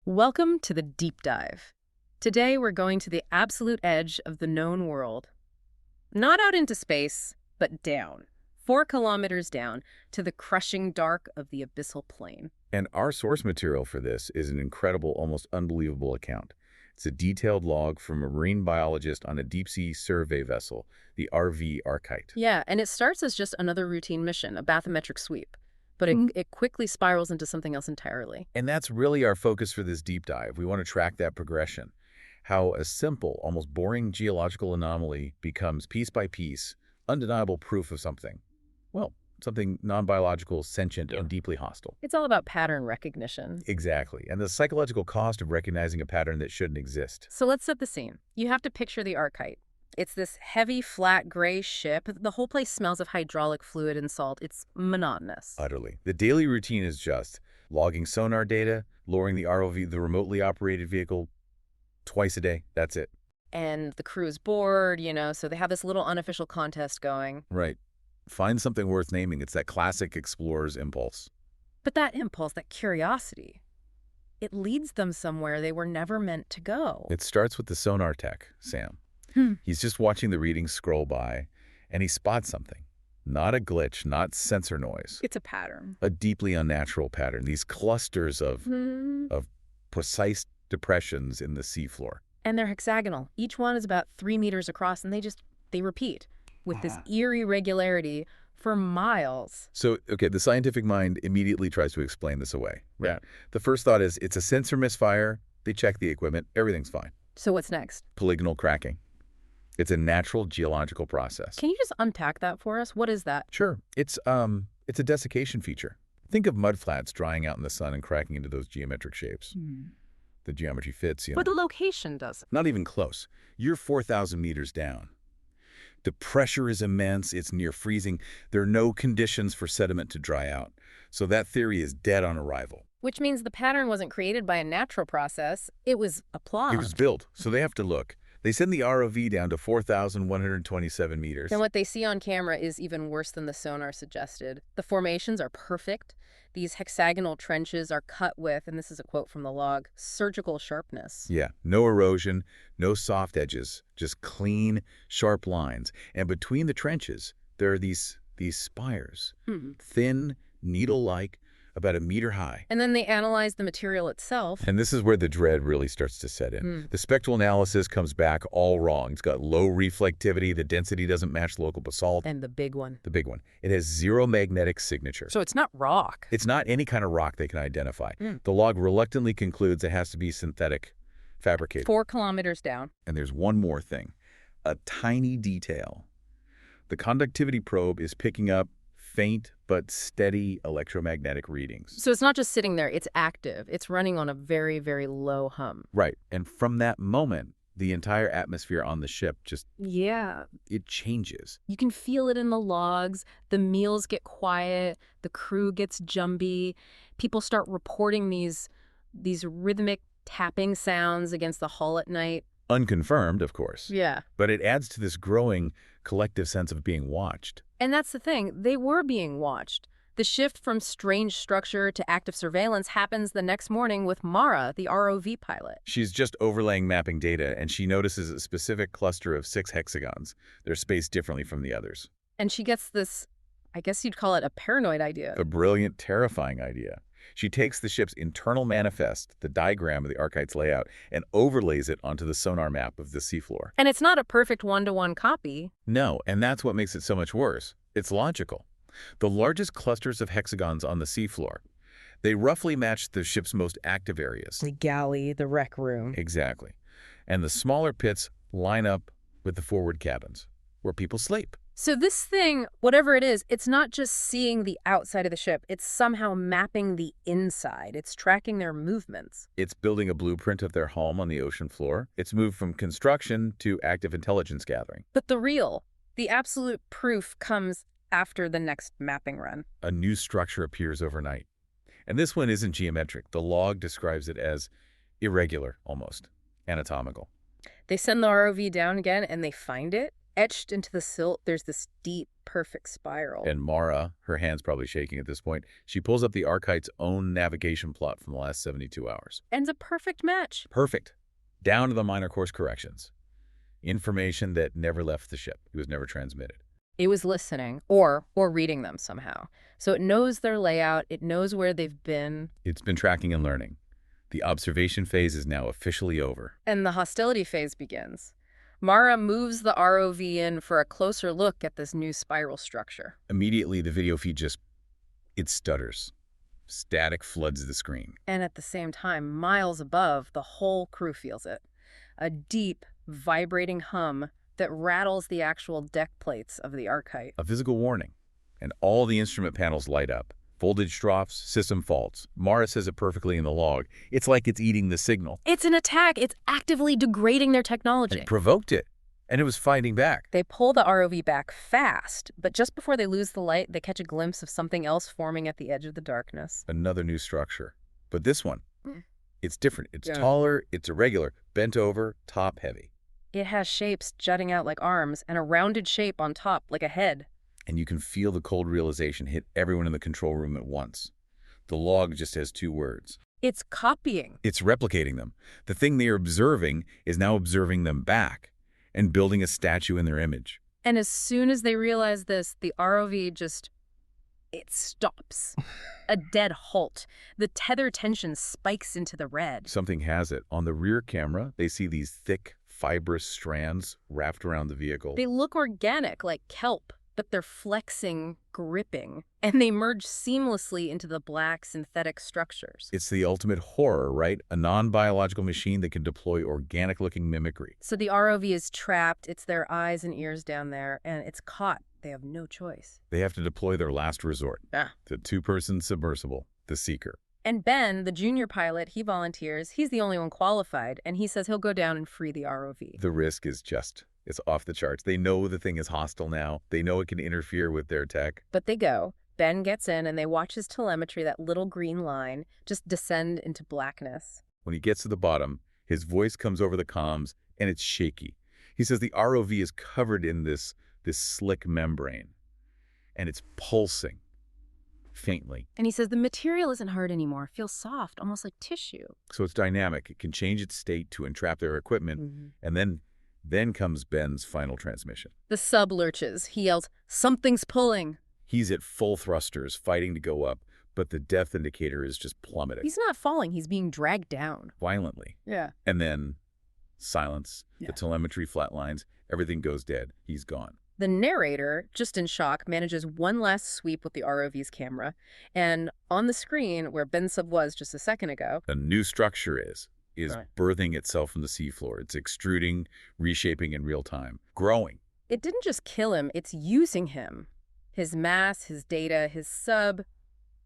Welcome to the deep dive. Today we're going to the absolute edge of the known world. Not out into space, but down, 4 kilometers down, to the crushing dark of the abyssal plain. And our source material for this is an incredible, almost unbelievable account. It's a detailed log from a marine biologist on a deep-sea survey vessel, the RV Arkite. Yeah, and it starts as just another routine mission, a bathymetric sweep. But it quickly spirals into something else entirely. And that's really our focus for this deep dive. We want to track that progression. How a simple, almost boring geological anomaly becomes, piece by piece, undeniable proof of something. Well, something non-biological, sentient, and deeply hostile. It's all about pattern recognition. Exactly. And the psychological cost of recognizing a pattern that shouldn't exist. So let's set the scene. You have to picture the Arkite. It's this heavy, flat, gray ship. The whole place smells of hydraulic fluid and salt. It's monotonous. Utterly. The daily routine is just logging sonar data, lowering the ROV, the remotely operated vehicle, twice a day. That's it. And the crew is bored, so they have this little unofficial contest going. Right. Find something worth naming. It's that classic explorer's impulse. But that impulse, that curiosity, it leads them somewhere they were never meant to go. It starts with the sonar tech, Sam. He's just watching the readings scroll by, and he spots something. Not a glitch, not sensor noise. It's a pattern. A deeply unnatural pattern. These clusters of precise depressions in the seafloor. And they're hexagonal. Each one is about 3 meters across, and they repeat with this eerie regularity for miles. So, okay, the scientific mind immediately tries to explain this away. Right? Yeah. The first thought is it's a sensor misfire. They check the equipment. Everything's fine. So what's next? Polygonal cracking. It's a natural geological process. Can you just unpack that for us? What is that? Sure. It's a desiccation feature. Think of mudflats drying out in the sun and cracking into those geometric shapes. The geometry fits, But the location doesn't. Not even close. You're 4,000 meters down. The pressure is immense. It's near freezing. There are no conditions for sediment to dry out. So that theory is dead on arrival. Which means the pattern wasn't created by a natural process. It was applied. It was built. So they have to look. They send the ROV down to 4,127 meters. And what they see on camera is even worse than the sonar suggested. The formations are perfect. These hexagonal trenches are cut with, and this is a quote from the log, surgical sharpness. Yeah, no erosion, no soft edges, just clean, sharp lines. And between the trenches, there are these spires, thin, needle-like, about 1 meter high. And then they analyze the material itself. And this is where the dread really starts to set in. The spectral analysis comes back all wrong. It's got low reflectivity. The density doesn't match local basalt. And the big one. The big one. It has 0 magnetic signature. So it's not rock. It's not any kind of rock they can identify. The log reluctantly concludes it has to be synthetic, fabricated. 4 kilometers down. And there's one more thing. A tiny detail. The conductivity probe is picking up faint but steady electromagnetic readings. So it's not just sitting there, it's active. It's running on a very, very low hum. Right. And from that moment, the entire atmosphere on the ship just... Yeah. It changes. You can feel it in the logs. The meals get quiet. The crew gets jumpy. People start reporting these rhythmic tapping sounds against the hull at night. Unconfirmed, of course. Yeah. But it adds to this growing collective sense of being watched. And that's the thing. They were being watched. The shift from strange structure to active surveillance happens the next morning with Mara, the ROV pilot. She's just overlaying mapping data, and she notices a specific cluster of 6 hexagons. They're spaced differently from the others. And she gets this, I guess you'd call it a paranoid idea. A brilliant, terrifying idea. She takes the ship's internal manifest, the diagram of the Arkite's layout, and overlays it onto the sonar map of the seafloor. And it's not a perfect one-to-one copy. No, and that's what makes it so much worse. It's logical. The largest clusters of hexagons on the seafloor, they roughly match the ship's most active areas. The galley, the rec room. Exactly. And the smaller pits line up with the forward cabins, where people sleep. So this thing, whatever it is, it's not just seeing the outside of the ship. It's somehow mapping the inside. It's tracking their movements. It's building a blueprint of their home on the ocean floor. It's moved from construction to active intelligence gathering. But the absolute proof comes after the next mapping run. A new structure appears overnight. And this one isn't geometric. The log describes it as irregular, almost, anatomical. They send the ROV down again and they find it. etched into the silt, there's this deep, perfect spiral. And Mara, her hand's probably shaking at this point, she pulls up the Arkite's own navigation plot from the last 72 hours. And it's a perfect match. Perfect. Down to the minor course corrections. Information that never left the ship. It was never transmitted. It was listening or reading them somehow. So it knows their layout. It knows where they've been. It's been tracking and learning. The observation phase is now officially over. And the hostility phase begins. Mara moves the ROV in for a closer look at this new spiral structure. Immediately, the video feed it stutters. Static floods the screen. And at the same time, miles above, the whole crew feels it. A deep, vibrating hum that rattles the actual deck plates of the Arkite. A physical warning. And all the instrument panels light up. Voltage drops, system faults. Mara says it perfectly in the log. It's like it's eating the signal. It's an attack. It's actively degrading their technology. It provoked it. And it was fighting back. They pull the ROV back fast, but just before they lose the light, they catch a glimpse of something else forming at the edge of the darkness. Another new structure. But this one, it's different. It's taller, it's irregular, bent over, top heavy. It has shapes jutting out like arms and a rounded shape on top like a head. And you can feel the cold realization hit everyone in the control room at once. The log just has 2 words. It's copying. It's replicating them. The thing they are observing is now observing them back and building a statue in their image. And as soon as they realize this, the ROV it stops. A dead halt. The tether tension spikes into the red. Something has it. On the rear camera, they see these thick, fibrous strands wrapped around the vehicle. They look organic, like kelp, but they're flexing, gripping, and they merge seamlessly into the black synthetic structures. It's the ultimate horror, right? A non-biological machine that can deploy organic-looking mimicry. So the ROV is trapped. It's their eyes and ears down there, and it's caught. They have no choice. They have to deploy their last resort. The 2-person submersible, the Seeker. And Ben, the junior pilot, he volunteers. He's the only one qualified, and he says he'll go down and free the ROV. The risk is it's off the charts. They know the thing is hostile now. They know it can interfere with their tech. But they go. Ben gets in, and they watch his telemetry, that little green line, just descend into blackness. When he gets to the bottom, his voice comes over the comms, and it's shaky. He says the ROV is covered in this slick membrane, and it's pulsing faintly. And he says the material isn't hard anymore. It feels soft, almost like tissue. So it's dynamic. It can change its state to entrap their equipment, and then comes Ben's final transmission. The sub lurches. He yells, "Something's pulling." He's at full thrusters, fighting to go up, but the depth indicator is just plummeting. He's not falling. He's being dragged down. Violently. Yeah. And then silence. The telemetry flatlines. Everything goes dead. He's gone. The narrator, just in shock, manages one last sweep with the ROV's camera. And on the screen, where Ben Sub was just a second ago, a new structure is birthing itself from the seafloor. It's extruding, reshaping in real time, growing. It didn't just kill him, it's using him. His mass, his data, his sub,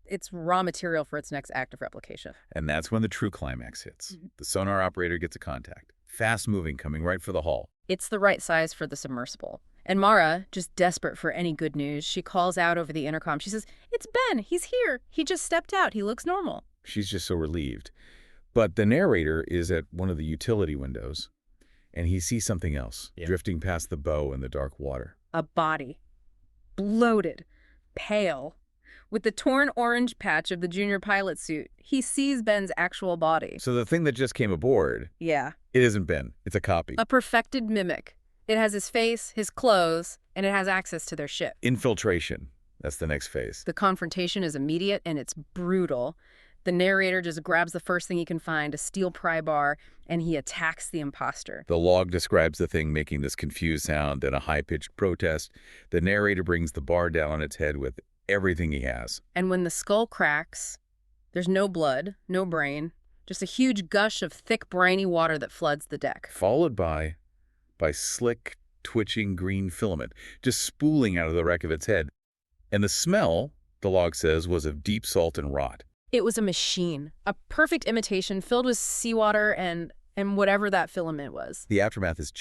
it's raw material for its next act of replication. And that's when the true climax hits. The sonar operator gets a contact. Fast moving, coming right for the hull. It's the right size for the submersible. And Mara, just desperate for any good news, she calls out over the intercom. She says, "It's Ben. He's here. He just stepped out. He looks normal." She's just so relieved. But the narrator is at one of the utility windows, and he sees something else drifting past the bow in the dark water. A body. Bloated. Pale. With the torn orange patch of the junior pilot suit, he sees Ben's actual body. So the thing that just came aboard, it isn't Ben. It's a copy. A perfected mimic. It has his face, his clothes, and it has access to their ship. Infiltration. That's the next phase. The confrontation is immediate and it's brutal. The narrator just grabs the first thing he can find, a steel pry bar, and he attacks the impostor. The log describes the thing making this confused sound and a high-pitched protest. The narrator brings the bar down on its head with everything he has. And when the skull cracks, there's no blood, no brain, just a huge gush of thick, briny water that floods the deck. Followed by slick, twitching green filament, just spooling out of the wreck of its head. And the smell, the log says, was of deep salt and rot. It was a machine, a perfect imitation filled with seawater and whatever that filament was. The aftermath is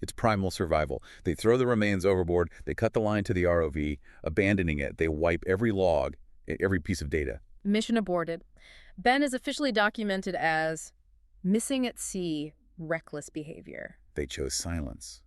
it's primal survival. They throw the remains overboard, they cut the line to the ROV, abandoning it. They wipe every log, every piece of data. Mission aborted. Ben is officially documented as missing at sea, reckless behavior. They chose silence.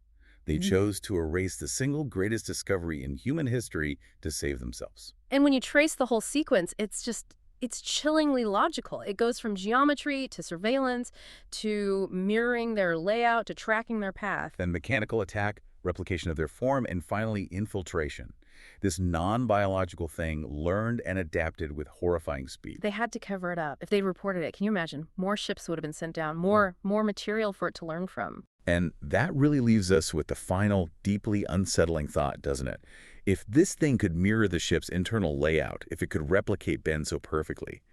They chose to erase the single greatest discovery in human history to save themselves. And when you trace the whole sequence, it's chillingly logical. It goes from geometry to surveillance to mirroring their layout to tracking their path. Then mechanical attack, replication of their form, and finally infiltration. This non-biological thing learned and adapted with horrifying speed. They had to cover it up. If they'd reported it, can you imagine? More ships would have been sent down, more material for it to learn from. And that really leaves us with the final, deeply unsettling thought, doesn't it? If this thing could mirror the ship's internal layout, if it could replicate Ben so perfectly,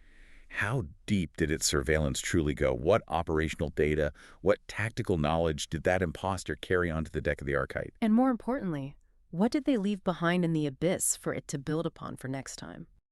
how deep did its surveillance truly go? What operational data, what tactical knowledge did that imposter carry onto the deck of the Arkite? And more importantly, what did they leave behind in the abyss for it to build upon for next time?